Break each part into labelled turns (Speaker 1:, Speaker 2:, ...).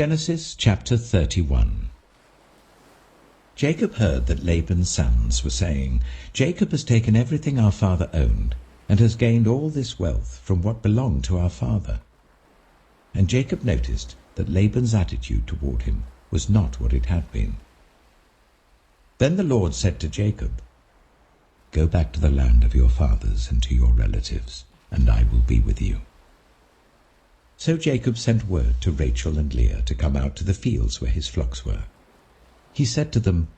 Speaker 1: Genesis chapter 31. Jacob heard that Laban's sons were saying, "Jacob has taken everything our father owned, and has gained all this wealth from what belonged to our father." And Jacob noticed that Laban's attitude toward him was not what it had been. Then the Lord said to Jacob, "Go back to the land of your fathers and to your relatives, and I will be with you." So Jacob sent word to Rachel and Leah to come out to the fields where his flocks were. He said to them,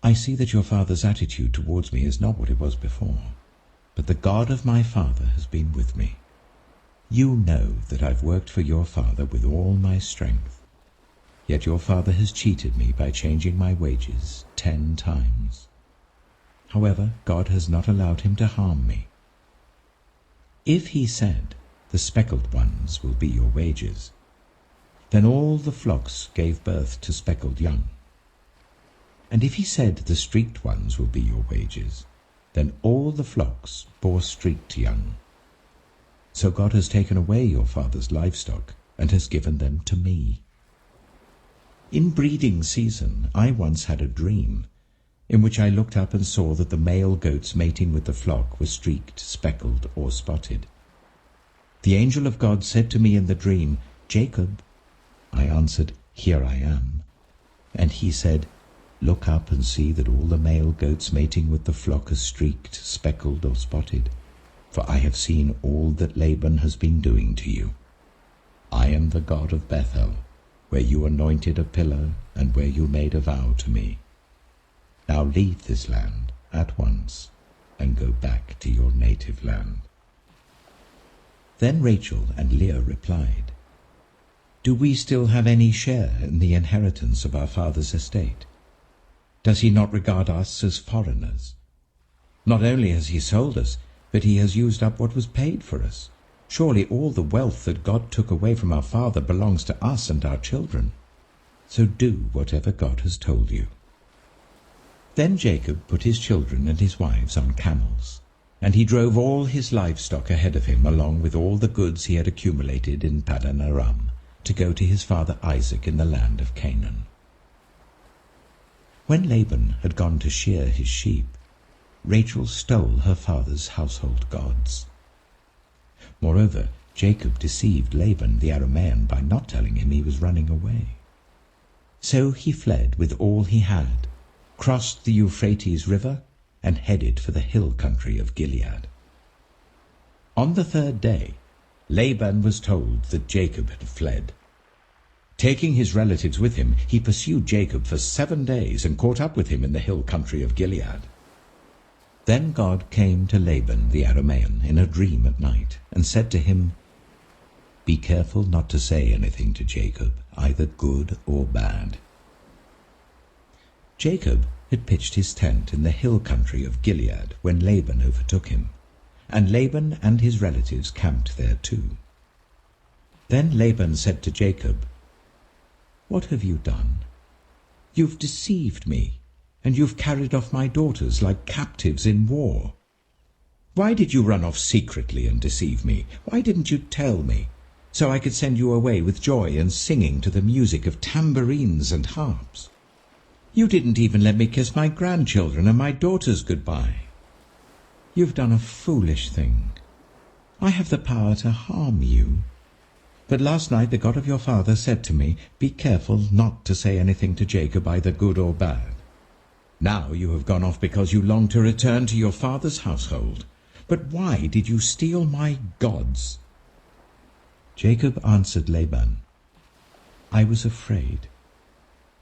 Speaker 1: "I see that your father's attitude towards me is not what it was before, but the God of my father has been with me. You know that I've worked for your father with all my strength. Yet your father has cheated me by changing my wages 10 times. However, God has not allowed him to harm me. If he said, 'The speckled ones will be your wages,' then all the flocks gave birth to speckled young. And if he said, 'The streaked ones will be your wages,' then all the flocks bore streaked young. So God has taken away your father's livestock and has given them to me. In breeding season I once had a dream, in which I looked up and saw that the male goats mating with the flock were streaked, speckled, or spotted. The angel of God said to me in the dream, 'Jacob.' I answered, 'Here I am.' And he said, 'Look up and see that all the male goats mating with the flock are streaked, speckled, or spotted, for I have seen all that Laban has been doing to you. I am the God of Bethel, where you anointed a pillar and where you made a vow to me. Now leave this land at once and go back to your native land.' Then Rachel and Leah replied, 'Do we still have any share in the inheritance of our father's estate? Does he not regard us as foreigners? Not only has he sold us, but he has used up what was paid for us. Surely all the wealth that God took away from our father belongs to us and our children. So do whatever God has told you.' Then Jacob put his children and his wives on camels, and he drove all his livestock ahead of him, along with all the goods he had accumulated in Paddan Aram, to go to his father Isaac in the land of Canaan. When Laban had gone to shear his sheep, Rachel stole her father's household gods. Moreover, Jacob deceived Laban the Aramean by not telling him he was running away. So he fled with all he had, crossed the Euphrates River, and headed for the hill country of Gilead. On the 3rd day, Laban was told that Jacob had fled. Taking his relatives with him, he pursued Jacob for 7 days and caught up with him in the hill country of Gilead. Then God came to Laban the Aramean in a dream at night and said to him, "Be careful not to say anything to Jacob, either good or bad." Jacob had pitched his tent in the hill country of Gilead when Laban overtook him, and Laban and his relatives camped there too. Then Laban said to Jacob, "What have you done? You've deceived me, and you've carried off my daughters like captives in war. Why did you run off secretly and deceive me? Why didn't you tell me, so I could send you away with joy and singing to the music of tambourines and harps? You didn't even let me kiss my grandchildren and my daughters goodbye. You've done a foolish thing. I have the power to harm you. But last night the God of your father said to me, 'Be careful not to say anything to Jacob, either good or bad.' Now you have gone off because you long to return to your father's household. But why did you steal my gods?" Jacob answered Laban, "I was afraid,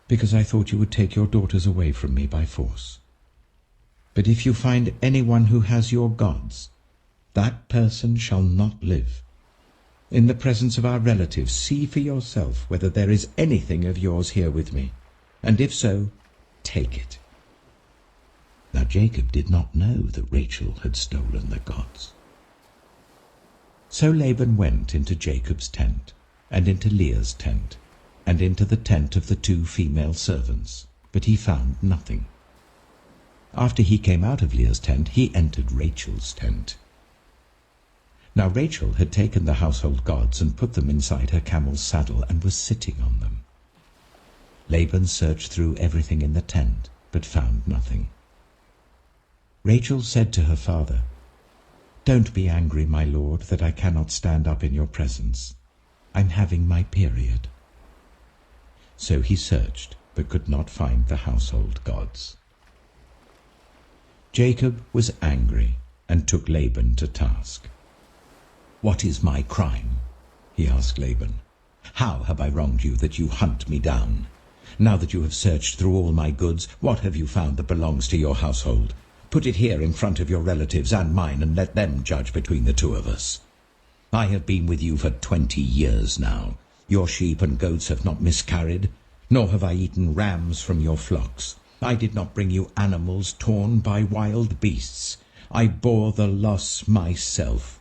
Speaker 1: because I thought you would take your daughters away from me by force. But if you find anyone who has your gods, that person shall not live. In the presence of our relatives, see for yourself whether there is anything of yours here with me, and if so, take it." Now Jacob did not know that Rachel had stolen the gods. So Laban went into Jacob's tent, and into Leah's tent, and into the tent of the 2 female servants, but he found nothing. After he came out of Leah's tent, he entered Rachel's tent. Now Rachel had taken the household gods and put them inside her camel's saddle and was sitting on them. Laban searched through everything in the tent, but found nothing. Rachel said to her father, "Don't be angry, my lord, that I cannot stand up in your presence. I'm having my period." So he searched, but could not find the household gods. Jacob was angry and took Laban to task. "What is my crime?" he asked Laban. "How have I wronged you that you hunt me down? Now that you have searched through all my goods, what have you found that belongs to your household? Put it here in front of your relatives and mine, and let them judge between the two of us. I have been with you for 20 years now. Your sheep and goats have not miscarried, nor have I eaten rams from your flocks. I did not bring you animals torn by wild beasts. I bore the loss myself.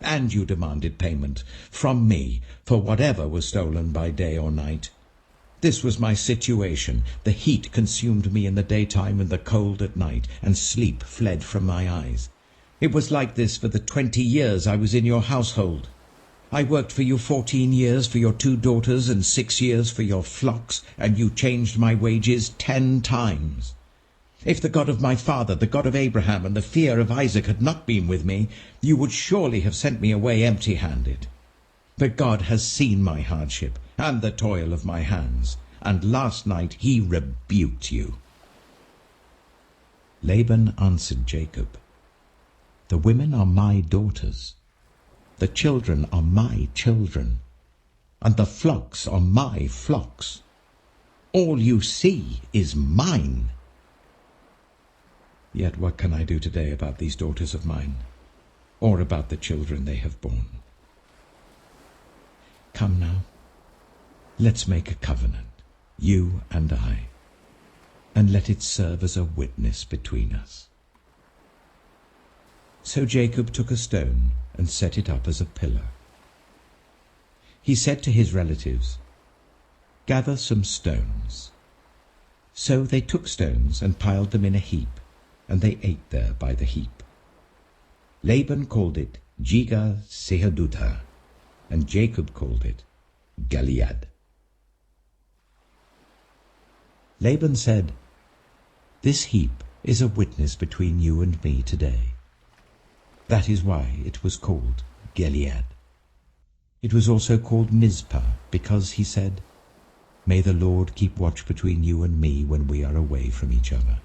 Speaker 1: And you demanded payment from me for whatever was stolen by day or night. This was my situation. The heat consumed me in the daytime and the cold at night, and sleep fled from my eyes. It was like this for the 20 years I was in your household. I worked for you 14 years for your 2 daughters and 6 years for your flocks, and you changed my wages 10 times. If the God of my father, the God of Abraham, and the fear of Isaac had not been with me, you would surely have sent me away empty-handed. But God has seen my hardship and the toil of my hands, and last night he rebuked you." Laban answered Jacob, "The women are my daughters, the children are my children, and the flocks are my flocks. All you see is mine. Yet what can I do today about these daughters of mine, or about the children they have borne? Come now, let's make a covenant, you and I, and let it serve as a witness between us." So Jacob took a stone and set it up as a pillar. He said to his relatives, "Gather some stones." So they took stones and piled them in a heap, and they ate there by the heap. Laban called it Jegar-sahadutha, and Jacob called it Gilead. Laban said, "This heap is a witness between you and me today." That is why it was called Gilead. It was also called Mizpah, because he said, "May the Lord keep watch between you and me when we are away from each other.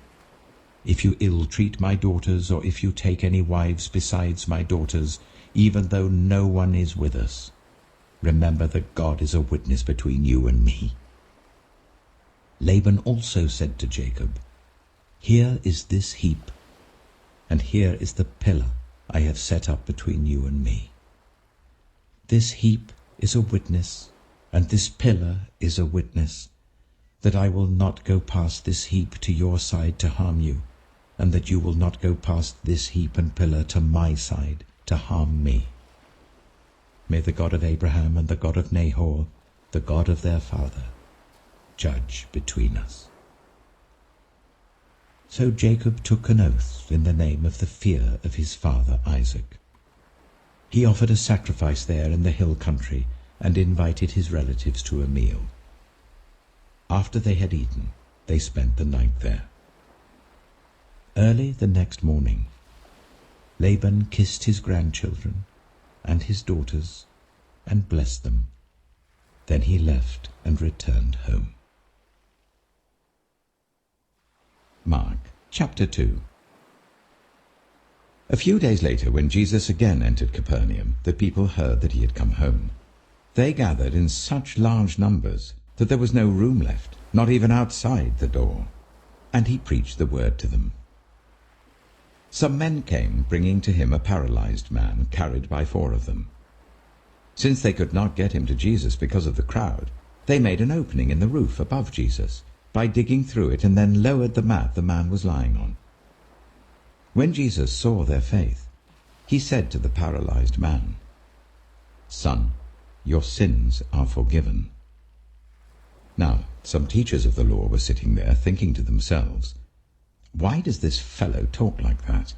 Speaker 1: If you ill-treat my daughters, or if you take any wives besides my daughters, even though no one is with us, remember that God is a witness between you and me." Laban also said to Jacob, "Here is this heap, and here is the pillar I have set up between you and me. This heap is a witness, and this pillar is a witness, that I will not go past this heap to your side to harm you, and that you will not go past this heap and pillar to my side to harm me. May the God of Abraham and the God of Nahor, the God of their father, judge between us." So Jacob took an oath in the name of the fear of his father Isaac. He offered a sacrifice there in the hill country and invited his relatives to a meal. After they had eaten, they spent the night there. Early the next morning, Laban kissed his grandchildren and his daughters and blessed them. Then he left and returned home. Mark chapter 2. A few days later, when Jesus again entered Capernaum, the people heard that he had come home. They gathered in such large numbers that there was no room left, not even outside the door, and he preached the word to them. Some men came, bringing to him a paralyzed man, carried by 4 of them. Since they could not get him to Jesus because of the crowd, they made an opening in the roof above Jesus, by digging through it, and then lowered the mat the man was lying on. When Jesus saw their faith, he said to the paralyzed man, "Son, your sins are forgiven." Now, some teachers of the law were sitting there, thinking to themselves, "Why does this fellow talk like that?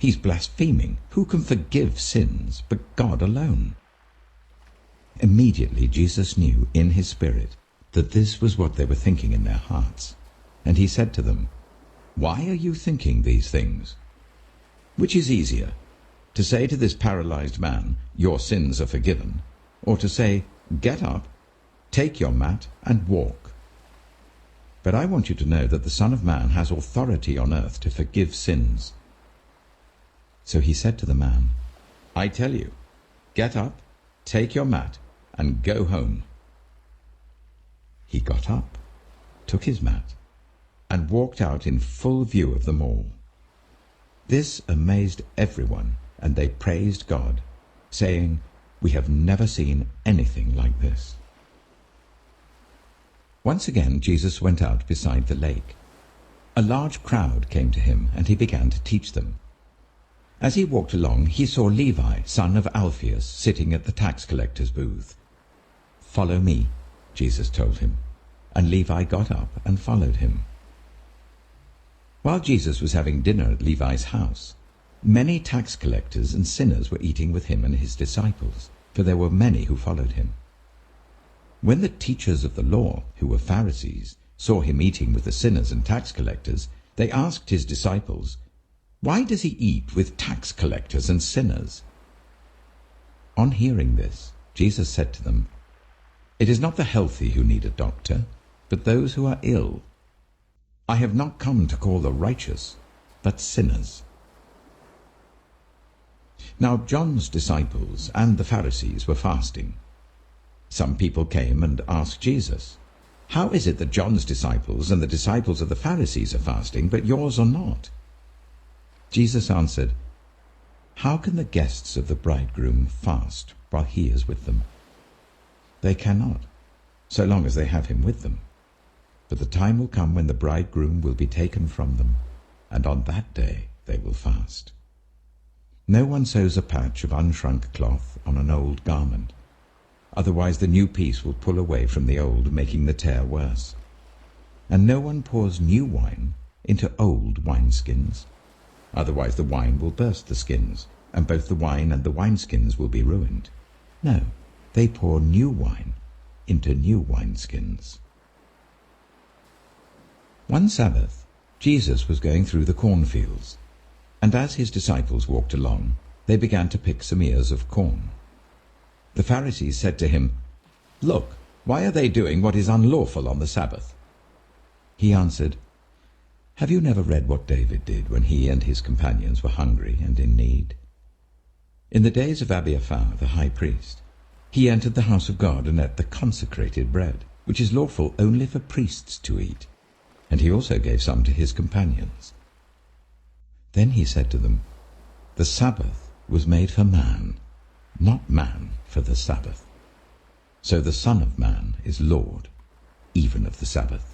Speaker 1: He's blaspheming. Who can forgive sins but God alone?" Immediately Jesus knew in his spirit that this was what they were thinking in their hearts. And he said to them, "Why are you thinking these things? Which is easier, to say to this paralyzed man, 'Your sins are forgiven,' or to say, 'Get up, take your mat, and walk'? But I want you to know that the Son of Man has authority on earth to forgive sins." So he said to the man, "I tell you, get up, take your mat, and go home." He got up, took his mat, and walked out in full view of them all. This amazed everyone, and they praised God, saying, "We have never seen anything like this." Once again Jesus went out beside the lake. A large crowd came to him, and he began to teach them. As he walked along, he saw Levi, son of Alphaeus, sitting at the tax collector's booth. "Follow me," Jesus told him, and Levi got up and followed him. While Jesus was having dinner at Levi's house, many tax collectors and sinners were eating with him and his disciples, for there were many who followed him. When the teachers of the law, who were Pharisees, saw him eating with the sinners and tax collectors, they asked his disciples, "Why does he eat with tax collectors and sinners?" On hearing this, Jesus said to them, "It is not the healthy who need a doctor, but those who are ill. I have not come to call the righteous, but sinners." Now John's disciples and the Pharisees were fasting. Some people came and asked Jesus, "How is it that John's disciples and the disciples of the Pharisees are fasting, but yours are not?" Jesus answered, "How can the guests of the bridegroom fast while he is with them? They cannot, so long as they have him with them. But the time will come when the bridegroom will be taken from them, and on that day they will fast. No one sews a patch of unshrunk cloth on an old garment. Otherwise the new piece will pull away from the old, making the tear worse. And no one pours new wine into old wineskins. Otherwise the wine will burst the skins, and both the wine and the wineskins will be ruined. No, they pour new wine into new wineskins." One Sabbath, Jesus was going through the cornfields, and as his disciples walked along, they began to pick some ears of corn. The Pharisees said to him, "Look, why are they doing what is unlawful on the Sabbath?" He answered, "Have you never read what David did when he and his companions were hungry and in need? In the days of Abiathar the high priest, he entered the house of God and ate the consecrated bread, which is lawful only for priests to eat, and he also gave some to his companions. Then he said to them, 'The Sabbath was made for man, not man for the Sabbath. So the Son of Man is Lord, even of the Sabbath.'"